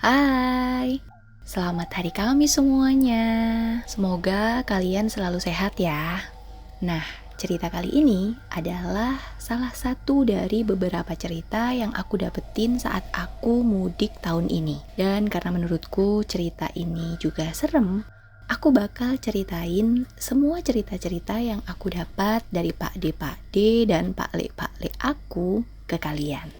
Hai, selamat hari Kamis semuanya. Semoga kalian selalu sehat ya. Nah, cerita kali ini adalah salah satu dari beberapa cerita yang aku dapetin saat aku mudik tahun ini. Dan karena menurutku cerita ini juga serem, aku bakal ceritain semua cerita-cerita yang aku dapat dari Pak D dan Pak Le aku ke kalian.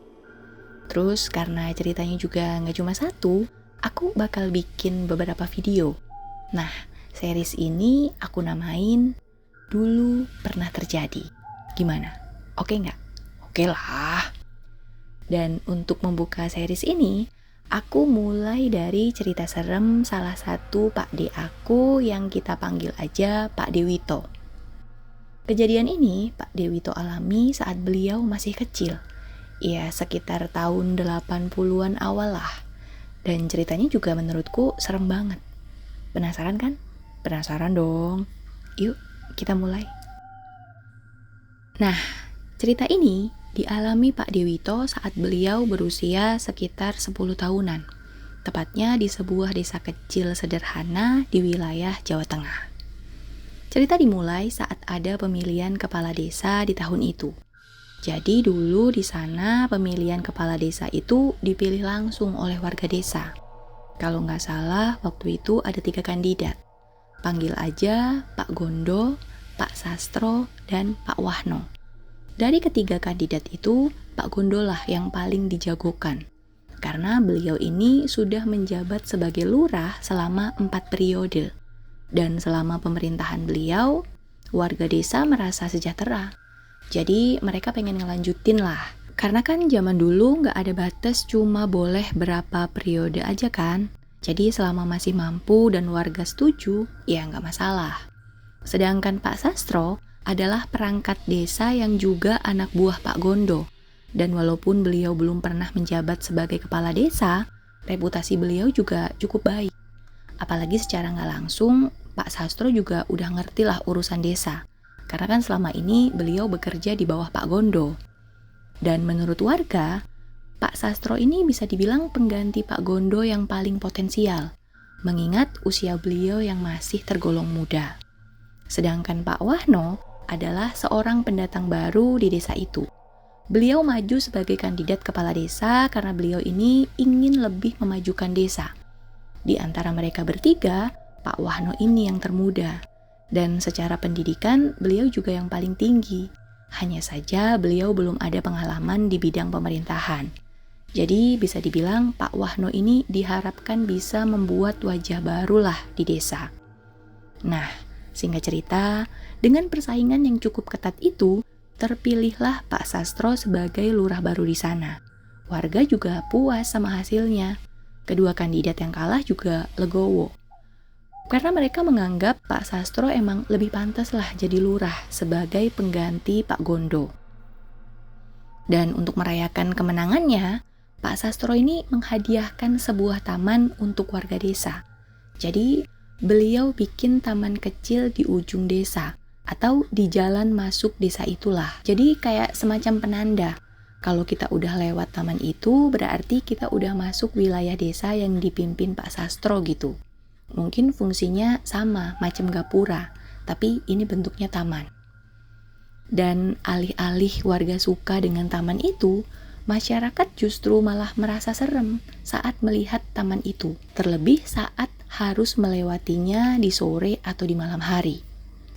Terus karena ceritanya juga nggak cuma satu, aku bakal bikin beberapa video. Nah, series ini aku namain Dulu Pernah Terjadi. Gimana? Oke nggak? Oke lah. Dan untuk membuka series ini, aku mulai dari cerita serem salah satu Pak D aku yang kita panggil aja Pak Dewito. Kejadian ini Pak Dewito alami saat beliau masih kecil. Ya, sekitar tahun 80-an awal lah. Dan ceritanya juga menurutku serem banget. Penasaran kan? Penasaran dong. Yuk, kita mulai. Nah, cerita ini dialami Pak Dewito saat beliau berusia sekitar 10 tahunan. Tepatnya di sebuah desa kecil sederhana di wilayah Jawa Tengah. Cerita dimulai saat ada pemilihan kepala desa di tahun itu. Jadi dulu di sana pemilihan kepala desa itu dipilih langsung oleh warga desa. Kalau nggak salah waktu itu ada 3 kandidat. Panggil aja Pak Gondo, Pak Sastro, dan Pak Wahno. Dari ketiga kandidat itu, Pak Gondo lah yang paling dijagokan. Karena beliau ini sudah menjabat sebagai lurah selama 4 periode. Dan selama pemerintahan beliau, warga desa merasa sejahtera. Jadi mereka pengen ngelanjutin lah. Karena kan zaman dulu nggak ada batas, cuma boleh berapa periode aja kan. Jadi selama masih mampu dan warga setuju, ya nggak masalah. Sedangkan Pak Sastro adalah perangkat desa yang juga anak buah Pak Gondo. Dan walaupun beliau belum pernah menjabat sebagai kepala desa, reputasi beliau juga cukup baik. Apalagi secara nggak langsung, Pak Sastro juga udah ngerti lah urusan desa. Karena kan selama ini beliau bekerja di bawah Pak Gondo. Dan menurut warga, Pak Sastro ini bisa dibilang pengganti Pak Gondo yang paling potensial, mengingat usia beliau yang masih tergolong muda. Sedangkan Pak Wahno adalah seorang pendatang baru di desa itu. Beliau maju sebagai kandidat kepala desa karena beliau ini ingin lebih memajukan desa. Di antara mereka bertiga, Pak Wahno ini yang termuda. Dan secara pendidikan, beliau juga yang paling tinggi. Hanya saja beliau belum ada pengalaman di bidang pemerintahan. Jadi bisa dibilang Pak Wahno ini diharapkan bisa membuat wajah barulah di desa. Nah, singkat cerita, dengan persaingan yang cukup ketat itu, terpilihlah Pak Sastro sebagai lurah baru di sana. Warga juga puas sama hasilnya. Kedua kandidat yang kalah juga legowo. Karena mereka menganggap Pak Sastro emang lebih pantas lah jadi lurah sebagai pengganti Pak Gondo. Dan untuk merayakan kemenangannya, Pak Sastro ini menghadiahkan sebuah taman untuk warga desa. Jadi beliau bikin taman kecil di ujung desa atau di jalan masuk desa itulah. Jadi kayak semacam penanda. Kalau kita udah lewat taman itu, berarti kita udah masuk wilayah desa yang dipimpin Pak Sastro gitu. Mungkin fungsinya sama, macam gapura, tapi ini bentuknya taman. Dan alih-alih warga suka dengan taman itu, masyarakat justru malah merasa serem saat melihat taman itu, terlebih saat harus melewatinya di sore atau di malam hari.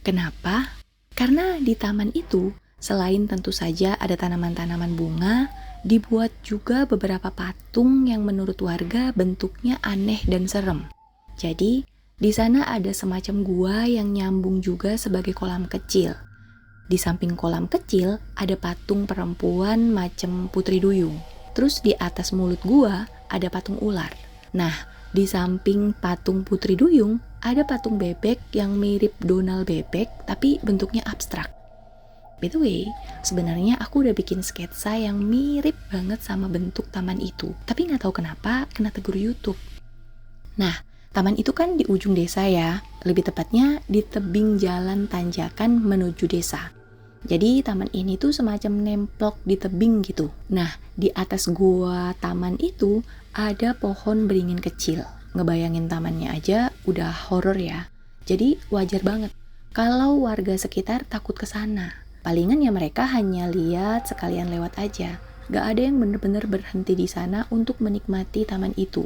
Kenapa? Karena di taman itu, selain tentu saja ada tanaman-tanaman bunga, dibuat juga beberapa patung yang menurut warga bentuknya aneh dan serem. Jadi, di sana ada semacam gua yang nyambung juga sebagai kolam kecil. Di samping kolam kecil, ada patung perempuan macam Putri Duyung. Terus di atas mulut gua, ada patung ular. Nah, di samping patung Putri Duyung, ada patung bebek yang mirip Donald bebek, tapi bentuknya abstrak. By the way, sebenarnya aku udah bikin sketsa yang mirip banget sama bentuk taman itu. Tapi nggak tahu kenapa, kena tegur YouTube. Nah, taman itu kan di ujung desa ya, lebih tepatnya di tebing jalan tanjakan menuju desa. Jadi taman ini tuh semacam nemplok di tebing gitu. Nah, di atas gua taman itu ada pohon beringin kecil. Ngebayangin tamannya aja udah horor ya. Jadi wajar banget kalau warga sekitar takut ke sana. Palingan ya mereka hanya lihat sekalian lewat aja. Gak ada yang bener-bener berhenti di sana untuk menikmati taman itu.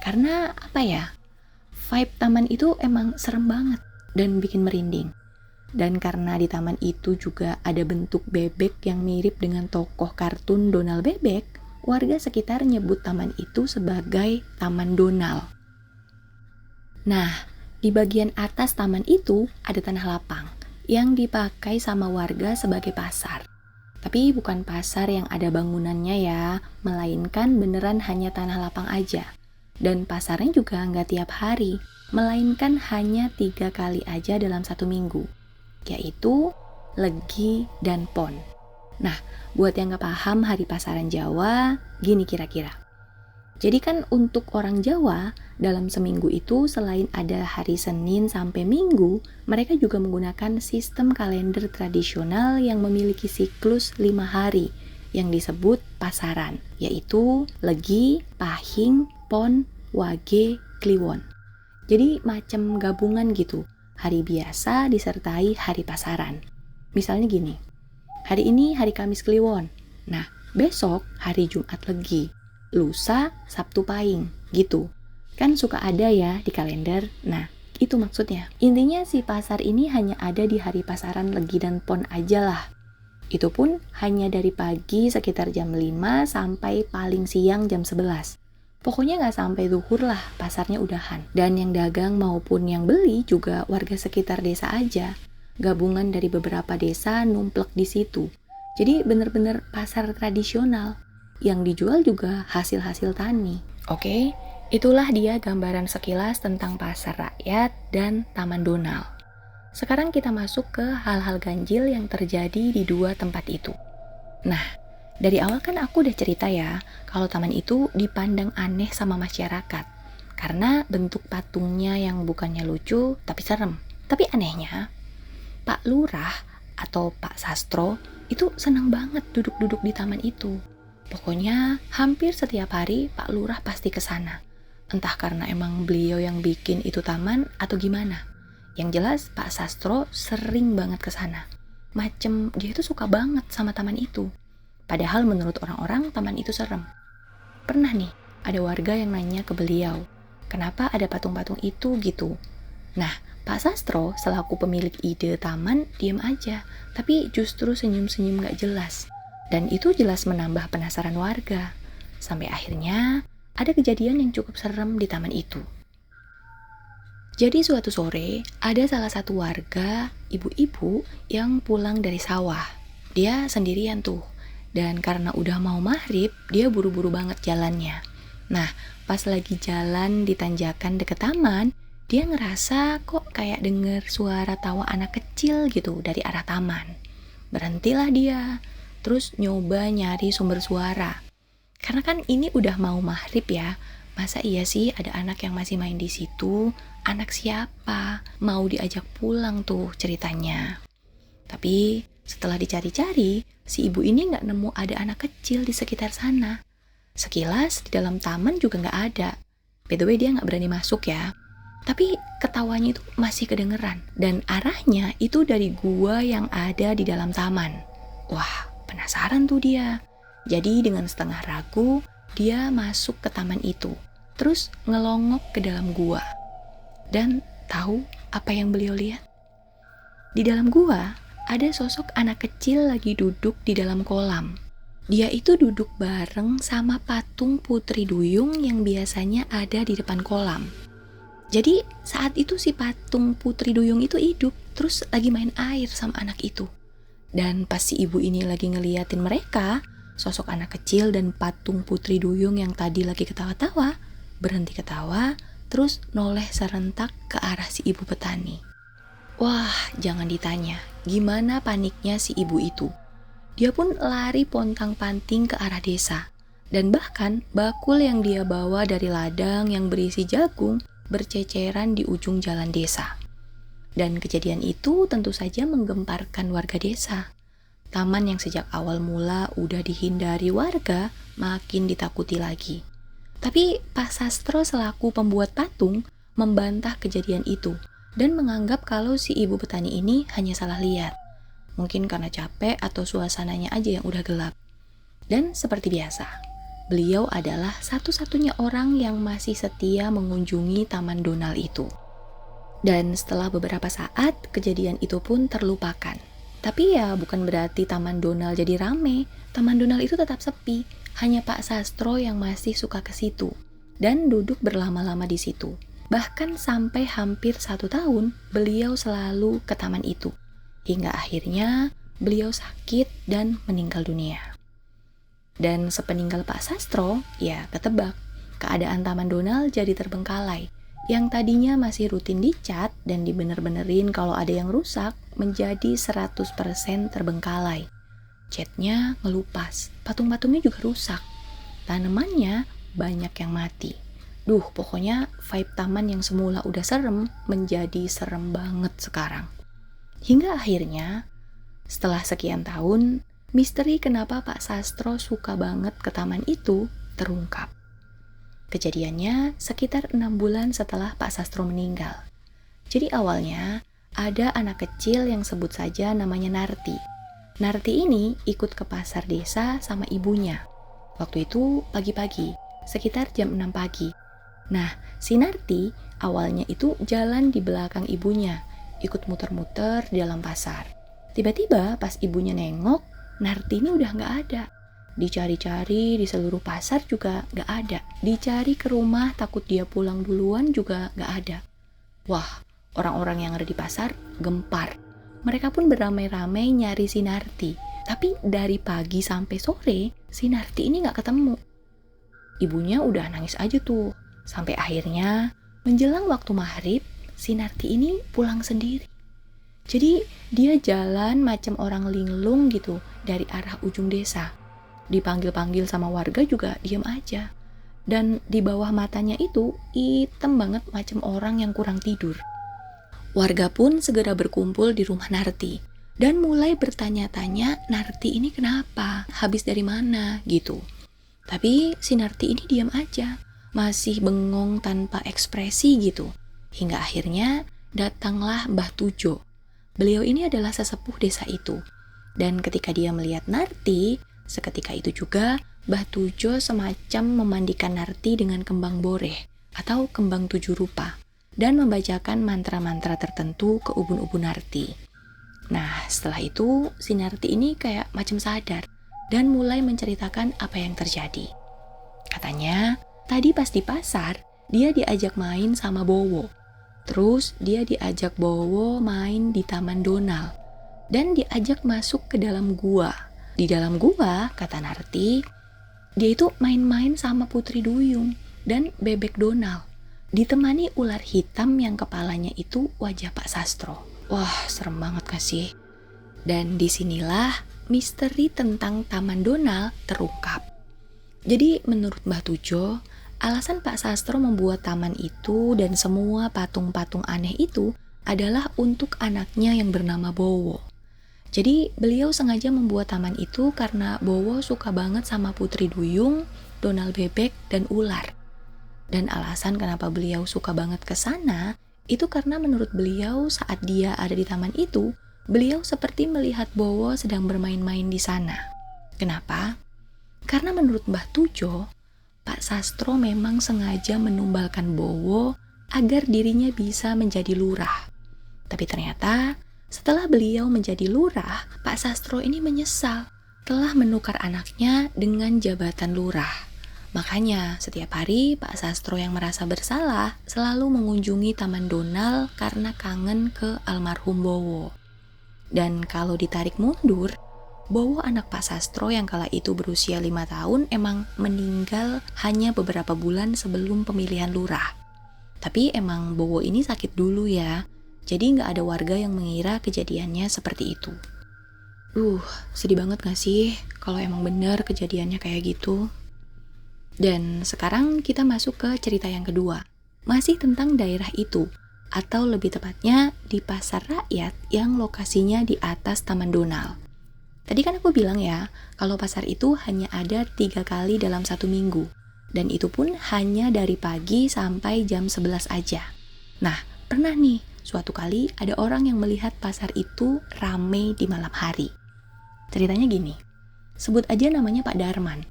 Karena apa ya? Vibe taman itu emang serem banget dan bikin merinding. Dan karena di taman itu juga ada bentuk bebek yang mirip dengan tokoh kartun Donald Bebek, warga sekitar nyebut taman itu sebagai Taman Donald. Nah, di bagian atas taman itu ada tanah lapang yang dipakai sama warga sebagai pasar. Tapi bukan pasar yang ada bangunannya ya, melainkan beneran hanya tanah lapang aja. Dan pasarnya juga nggak tiap hari, melainkan hanya 3 kali aja dalam 1 minggu. Yaitu Legi dan Pon. Nah, buat yang gak paham hari pasaran Jawa, gini kira-kira. Jadi kan untuk orang Jawa, dalam seminggu itu selain ada hari Senin sampai Minggu, mereka juga menggunakan sistem kalender tradisional yang memiliki siklus 5 hari yang disebut pasaran, yaitu Legi, Pahing, Pon, Wage, Kliwon. Jadi macam gabungan gitu. Hari biasa disertai hari pasaran. Misalnya gini, hari ini hari Kamis Kliwon. Nah, besok hari Jumat Legi. Lusa Sabtu Pahing, gitu. Kan suka ada ya di kalender. Nah, itu maksudnya. Intinya si pasar ini hanya ada di hari pasaran Legi dan Pon aja lah. Itu pun hanya dari pagi sekitar jam 5 sampai paling siang jam 11. Pokoknya nggak sampai zuhur lah pasarnya udahan. Dan yang dagang maupun yang beli juga warga sekitar desa aja. Gabungan dari beberapa desa numplek di situ. Jadi bener-bener pasar tradisional. Yang dijual juga hasil-hasil tani. Oke, itulah dia gambaran sekilas tentang pasar rakyat dan Taman Donald. Sekarang kita masuk ke hal-hal ganjil yang terjadi di 2 tempat itu. Nah, dari awal kan aku udah cerita ya, kalau taman itu dipandang aneh sama masyarakat. Karena bentuk patungnya yang bukannya lucu, tapi serem. Tapi anehnya, Pak Lurah atau Pak Sastro itu senang banget duduk-duduk di taman itu. Pokoknya hampir setiap hari Pak Lurah pasti ke sana. Entah karena emang beliau yang bikin itu taman atau gimana. Yang jelas Pak Sastro sering banget ke sana. Macem dia itu suka banget sama taman itu. Padahal menurut orang-orang taman itu serem. Pernah nih, ada warga yang nanya ke beliau, kenapa ada patung-patung itu gitu. Nah, Pak Sastro selaku pemilik ide taman diam aja, tapi justru senyum-senyum gak jelas. Dan itu jelas menambah penasaran warga. Sampai akhirnya ada kejadian yang cukup serem di taman itu. Jadi suatu sore, ada salah satu warga, ibu-ibu yang pulang dari sawah. Dia sendirian tuh. Dan karena udah mau maghrib, dia buru-buru banget jalannya. Nah, pas lagi jalan di tanjakan deket taman, dia ngerasa kok kayak denger suara tawa anak kecil gitu dari arah taman. Berhentilah dia, terus nyoba nyari sumber suara. Karena kan ini udah mau maghrib ya, masa iya sih ada anak yang masih main di situ? Anak siapa? Mau diajak pulang tuh ceritanya. Tapi setelah dicari-cari, si ibu ini nggak nemu ada anak kecil di sekitar sana. Sekilas di dalam taman juga nggak ada. By the way dia nggak berani masuk ya. Tapi ketawanya itu masih kedengeran. Dan arahnya itu dari gua yang ada di dalam taman. Wah, penasaran tuh dia. Jadi dengan setengah ragu, dia masuk ke taman itu. Terus ngelongok ke dalam gua. Dan tahu apa yang beliau lihat? Di dalam gua, ada sosok anak kecil lagi duduk di dalam kolam. Dia itu duduk bareng sama patung Putri Duyung yang biasanya ada di depan kolam. Jadi saat itu si patung Putri Duyung itu hidup, terus lagi main air sama anak itu. Dan pas si ibu ini lagi ngeliatin mereka, sosok anak kecil dan patung Putri Duyung yang tadi lagi ketawa-tawa, berhenti ketawa, terus noleh serentak ke arah si ibu petani. Wah, jangan ditanya, gimana paniknya si ibu itu. Dia pun lari pontang-panting ke arah desa. Dan bahkan bakul yang dia bawa dari ladang yang berisi jagung berceceran di ujung jalan desa. Dan kejadian itu tentu saja menggemparkan warga desa. Taman yang sejak awal mula udah dihindari warga makin ditakuti lagi. Tapi Pak Sastro selaku pembuat patung membantah kejadian itu dan menganggap kalau si ibu petani ini hanya salah lihat. Mungkin karena capek atau suasananya aja yang udah gelap. Dan seperti biasa, beliau adalah satu-satunya orang yang masih setia mengunjungi Taman Donald itu. Dan setelah beberapa saat, kejadian itu pun terlupakan. Tapi ya bukan berarti Taman Donald jadi rame. Taman Donald itu tetap sepi. Hanya Pak Sastro yang masih suka ke situ dan duduk berlama-lama di situ. Bahkan sampai hampir 1 tahun, beliau selalu ke taman itu. Hingga akhirnya beliau sakit dan meninggal dunia. Dan sepeninggal Pak Sastro, ya ketebak, keadaan Taman Donald jadi terbengkalai. Yang tadinya masih rutin dicat dan dibener-benerin kalau ada yang rusak, menjadi 100% terbengkalai. Catnya ngelupas, patung-patungnya juga rusak. Tanamannya banyak yang mati. Pokoknya vibe taman yang semula udah serem, menjadi serem banget sekarang. Hingga akhirnya, setelah sekian tahun, misteri kenapa Pak Sastro suka banget ke taman itu terungkap. Kejadiannya sekitar 6 bulan setelah Pak Sastro meninggal. Jadi awalnya ada anak kecil yang sebut saja namanya Narti. Narti ini ikut ke pasar desa sama ibunya. Waktu itu pagi-pagi, sekitar jam 6 pagi. Nah, si Narti awalnya itu jalan di belakang ibunya, ikut muter-muter di dalam pasar. Tiba-tiba pas ibunya nengok, Narti ini udah gak ada. Dicari-cari di seluruh pasar juga gak ada. Dicari ke rumah takut dia pulang duluan juga gak ada. Wah, orang-orang yang ada di pasar gempar. Mereka pun beramai-ramai nyari si Narti. Tapi dari pagi sampai sore, si Narti ini gak ketemu. Ibunya udah nangis aja tuh. Sampai akhirnya, menjelang waktu maghrib, si Narti ini pulang sendiri. Jadi dia jalan macam orang linglung gitu dari arah ujung desa. Dipanggil-panggil sama warga juga diam aja. Dan di bawah matanya itu hitam banget macam orang yang kurang tidur. Warga pun segera berkumpul di rumah Narti dan mulai bertanya-tanya Narti ini kenapa, habis dari mana gitu. Tapi si Narti ini diam aja, masih bengong tanpa ekspresi gitu. Hingga akhirnya datanglah Mbah Tujo. Beliau ini adalah sesepuh desa itu. Dan ketika dia melihat Narti, seketika itu juga Mbah Tujo semacam memandikan Narti dengan kembang boreh atau kembang 7 rupa dan membacakan mantra-mantra tertentu ke ubun-ubun Narti. Nah, setelah itu si Narti ini kayak macam sadar dan mulai menceritakan apa yang terjadi. Katanya, tadi pas di pasar, dia diajak main sama Bowo. Terus dia diajak Bowo main di Taman Donald dan diajak masuk ke dalam gua. Di dalam gua, kata Narti, dia itu main-main sama Putri Duyung dan Bebek Donald, ditemani ular hitam yang kepalanya itu wajah Pak Sastro. Wah, serem banget gak sih? Dan disinilah misteri tentang Taman Donald terungkap. Jadi menurut Mbah Tujo, alasan Pak Sastro membuat taman itu dan semua patung-patung aneh itu adalah untuk anaknya yang bernama Bowo. Jadi beliau sengaja membuat taman itu karena Bowo suka banget sama Putri Duyung, Donald Bebek, dan ular. Dan alasan kenapa beliau suka banget ke sana, itu karena menurut beliau saat dia ada di taman itu, beliau seperti melihat Bowo sedang bermain-main di sana. Kenapa? Karena menurut Mbah Tujo, Pak Sastro memang sengaja menumbalkan Bowo agar dirinya bisa menjadi lurah. Tapi ternyata setelah beliau menjadi lurah, Pak Sastro ini menyesal telah menukar anaknya dengan jabatan lurah. Makanya setiap hari Pak Sastro yang merasa bersalah selalu mengunjungi Taman Donald karena kangen ke almarhum Bowo. Dan kalau ditarik mundur, Bowo anak Pak Sastro yang kala itu berusia 5 tahun emang meninggal hanya beberapa bulan sebelum pemilihan lurah. Tapi emang Bowo ini sakit dulu ya, jadi nggak ada warga yang mengira kejadiannya seperti itu. Sedih banget gak sih kalau emang benar kejadiannya kayak gitu? Dan sekarang kita masuk ke cerita yang kedua, masih tentang daerah itu, atau lebih tepatnya di pasar rakyat yang lokasinya di atas Taman Donald. Tadi kan aku bilang ya, kalau pasar itu hanya ada 3 kali dalam 1 minggu. Dan itu pun hanya dari pagi sampai jam 11 aja. Nah, pernah nih, suatu kali ada orang yang melihat pasar itu rame di malam hari. Ceritanya gini, sebut aja namanya Pak Darman.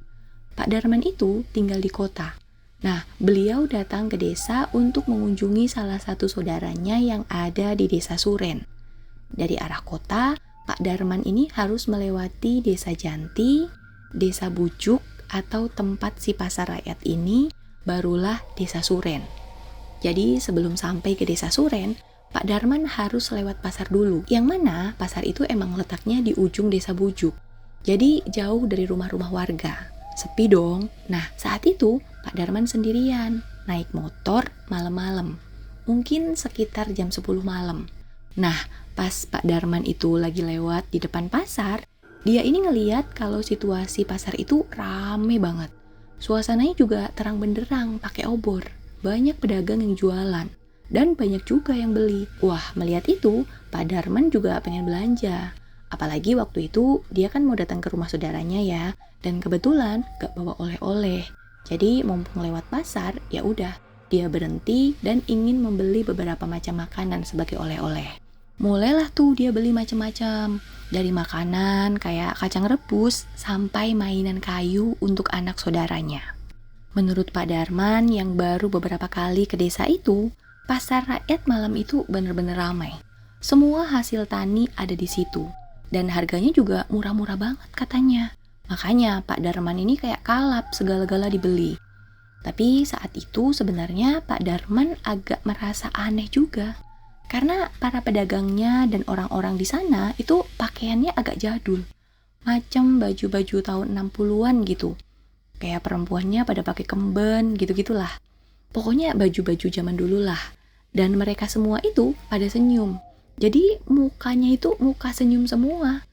Pak Darman itu tinggal di kota. Nah, beliau datang ke desa untuk mengunjungi salah satu saudaranya yang ada di desa Suren. Dari arah kota, Pak Darman ini harus melewati desa Janti, desa Bujuk, atau tempat si pasar rakyat ini, barulah desa Suren. Jadi sebelum sampai ke desa Suren, Pak Darman harus lewat pasar dulu. Yang mana pasar itu emang letaknya di ujung desa Bujuk. Jadi jauh dari rumah-rumah warga. Sepi dong. Nah, saat itu Pak Darman sendirian, naik motor malam-malam. Mungkin sekitar jam 10 malam. Nah, pas Pak Darman itu lagi lewat di depan pasar, dia ini ngeliat kalau situasi pasar itu rame banget. Suasananya juga terang benderang, pakai obor. Banyak pedagang yang jualan. Dan banyak juga yang beli. Wah, melihat itu, Pak Darman juga pengen belanja. Apalagi waktu itu, dia kan mau datang ke rumah saudaranya ya. Dan kebetulan gak bawa oleh-oleh. Jadi mumpung lewat pasar, ya udah, dia berhenti dan ingin membeli beberapa macam makanan sebagai oleh-oleh. Mulailah tuh dia beli macam-macam. Dari makanan kayak kacang rebus sampai mainan kayu untuk anak saudaranya. Menurut Pak Darman yang baru beberapa kali ke desa itu, pasar rakyat malam itu bener-bener ramai. Semua hasil tani ada di situ. Dan harganya juga murah-murah banget katanya. Makanya Pak Darman ini kayak kalap segala-gala dibeli. Tapi saat itu sebenarnya Pak Darman agak merasa aneh juga. Karena para pedagangnya dan orang-orang di sana itu pakaiannya agak jadul. Macam baju-baju tahun 60-an gitu. Kayak perempuannya pada pakai kemben gitu-gitulah. Pokoknya baju-baju zaman dulu lah. Dan mereka semua itu pada senyum. Jadi mukanya itu muka senyum semua.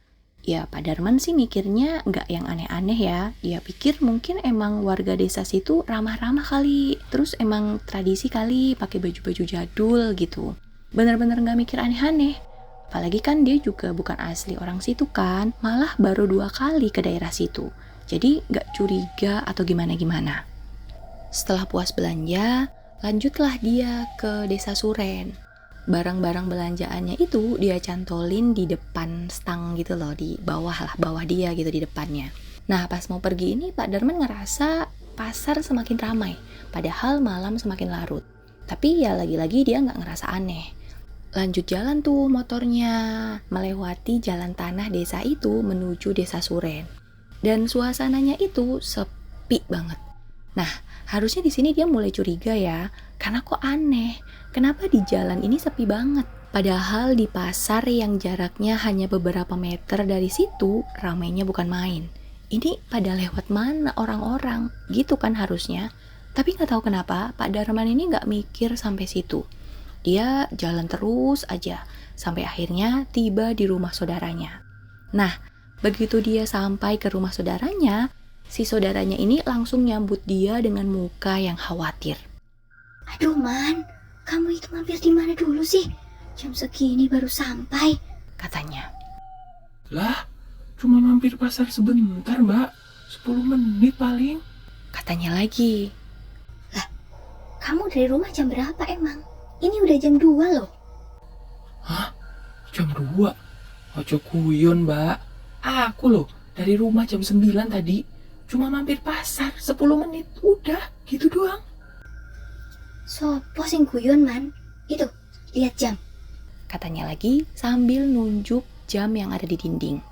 Ya Pak Darman sih mikirnya nggak yang aneh-aneh ya. Dia pikir mungkin emang warga desa situ ramah-ramah kali. Terus emang tradisi kali pakai baju-baju jadul gitu. Bener-bener gak mikir aneh-aneh. Apalagi kan dia juga bukan asli orang situ kan. Malah baru 2 kali ke daerah situ. Jadi gak curiga atau gimana-gimana. Setelah puas belanja, lanjutlah dia ke desa Suren. Barang-barang belanjaannya itu dia cantolin di depan stang gitu loh. Di bawah lah, bawah dia gitu di depannya. Nah pas mau pergi ini Pak Darman ngerasa pasar semakin ramai. Padahal malam semakin larut. Tapi ya lagi-lagi dia gak ngerasa aneh. Lanjut jalan tuh motornya, melewati jalan tanah desa itu menuju desa Suren. Dan suasananya itu sepi banget. Nah, harusnya di sini dia mulai curiga ya, karena kok aneh. Kenapa di jalan ini sepi banget? Padahal di pasar yang jaraknya hanya beberapa meter dari situ, ramainya bukan main. Ini pada lewat mana orang-orang? Gitu kan harusnya. Tapi gak tahu kenapa Pak Darman ini gak mikir sampai situ. Dia jalan terus aja, sampai akhirnya tiba di rumah saudaranya. Nah, begitu dia sampai ke rumah saudaranya, si saudaranya ini langsung nyambut dia dengan muka yang khawatir. Aduh Man, kamu itu mampir di mana dulu sih? Jam segini baru sampai, katanya. Lah, cuma mampir pasar sebentar mbak, 10 menit paling, katanya lagi. Lah, kamu dari rumah jam berapa emang? Ini udah jam 2 loh. Hah? Jam 2? Ojo kuyon mbak. Aku loh dari rumah jam 9 tadi. Cuma mampir pasar 10 menit. Udah gitu doang. Sopo sing guyon Man? Itu, lihat jam, katanya lagi sambil nunjuk jam yang ada di dinding.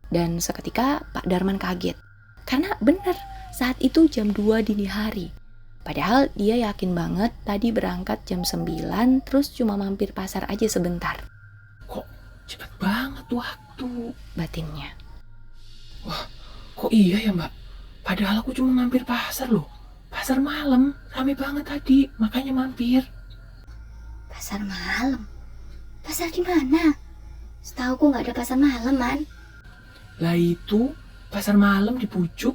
Dan seketika Pak Darman kaget. Karena benar saat itu jam 2 dini hari. Padahal dia yakin banget tadi berangkat jam 9 terus cuma mampir pasar aja sebentar. Kok cepet banget waktu, batinnya. Wah, kok iya ya mbak? Padahal aku cuma mampir pasar loh. Pasar malam, rame banget tadi, makanya mampir. pasar malam. Pasar di mana? Setauku nggak ada pasar malam Man. Lah itu, pasar malam di Pucuk.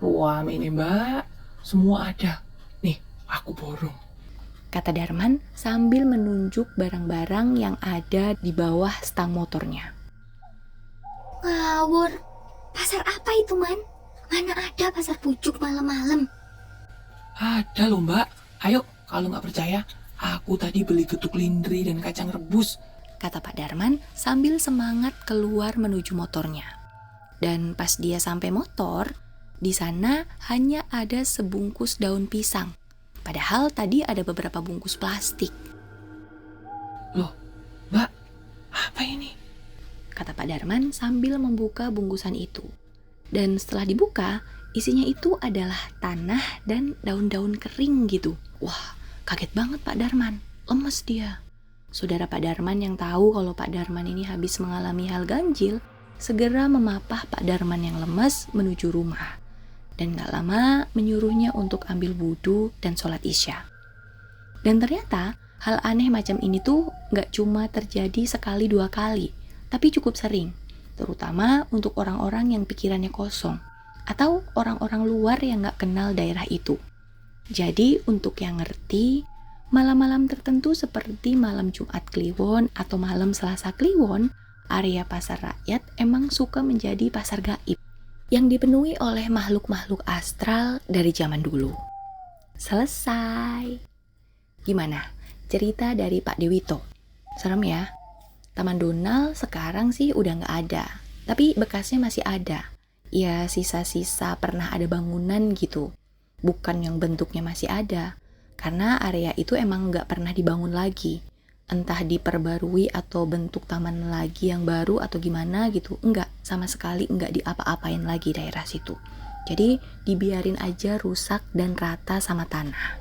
Rame ini mbak, semua ada. Nih, aku borong, kata Darman sambil menunjuk barang-barang yang ada di bawah stang motornya. Ngawur, pasar apa itu Man? Mana ada pasar Pucuk malam-malam? Ada loh mbak. Ayo, kalau nggak percaya, aku tadi beli getuk lindri dan kacang rebus. Kata Pak Darman sambil semangat keluar menuju motornya. Dan pas dia sampai motor, di sana hanya ada sebungkus daun pisang. Padahal tadi ada beberapa bungkus plastik. Loh, mbak, apa ini? Kata Pak Darman sambil membuka bungkusan itu. Dan setelah dibuka, isinya itu adalah tanah dan daun-daun kering gitu. Wah, kaget banget Pak Darman. Lemes dia. Saudara Pak Darman yang tahu kalau Pak Darman ini habis mengalami hal ganjil, segera memapah Pak Darman yang lemes menuju rumah. Dan gak lama menyuruhnya untuk ambil wudhu dan sholat isya. Dan ternyata hal aneh macam ini tuh gak cuma terjadi sekali dua kali, tapi cukup sering. Terutama untuk orang-orang yang pikirannya kosong, atau orang-orang luar yang gak kenal daerah itu. Jadi untuk yang ngerti, malam-malam tertentu seperti malam Jumat Kliwon atau malam Selasa Kliwon, area pasar rakyat emang suka menjadi pasar gaib yang dipenuhi oleh makhluk-makhluk astral dari zaman dulu. Selesai. Gimana? Cerita dari Pak Dewito. Serem ya? Taman Donald sekarang sih udah nggak ada, tapi bekasnya masih ada. Ya sisa-sisa pernah ada bangunan gitu. Bukan yang bentuknya masih ada, karena area itu emang nggak pernah dibangun lagi. Entah diperbarui atau bentuk taman lagi yang baru atau gimana gitu. Enggak, sama sekali enggak diapa-apain lagi daerah situ. Jadi dibiarin aja rusak dan rata sama tanah.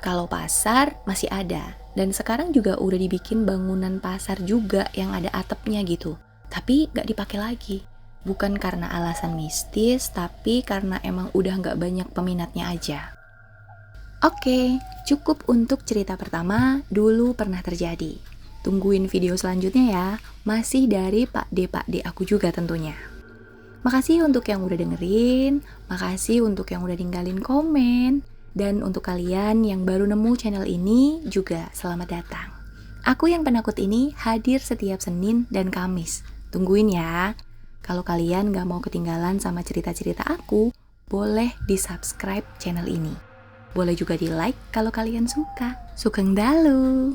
Kalau pasar masih ada, dan sekarang juga udah dibikin bangunan pasar juga yang ada atapnya gitu. Tapi enggak dipakai lagi. Bukan karena alasan mistis, tapi karena emang udah enggak banyak peminatnya aja. Oke, cukup untuk cerita pertama, dulu pernah terjadi. Tungguin video selanjutnya ya, masih dari Pak D aku juga tentunya. Makasih untuk yang udah dengerin, makasih untuk yang udah ninggalin komen, dan untuk kalian yang baru nemu channel ini juga selamat datang. Aku yang penakut ini hadir setiap Senin dan Kamis. Tungguin ya. Kalau kalian gak mau ketinggalan sama cerita-cerita aku, boleh di-subscribe channel ini. Boleh juga di-like kalau kalian suka. Sugeng dalu!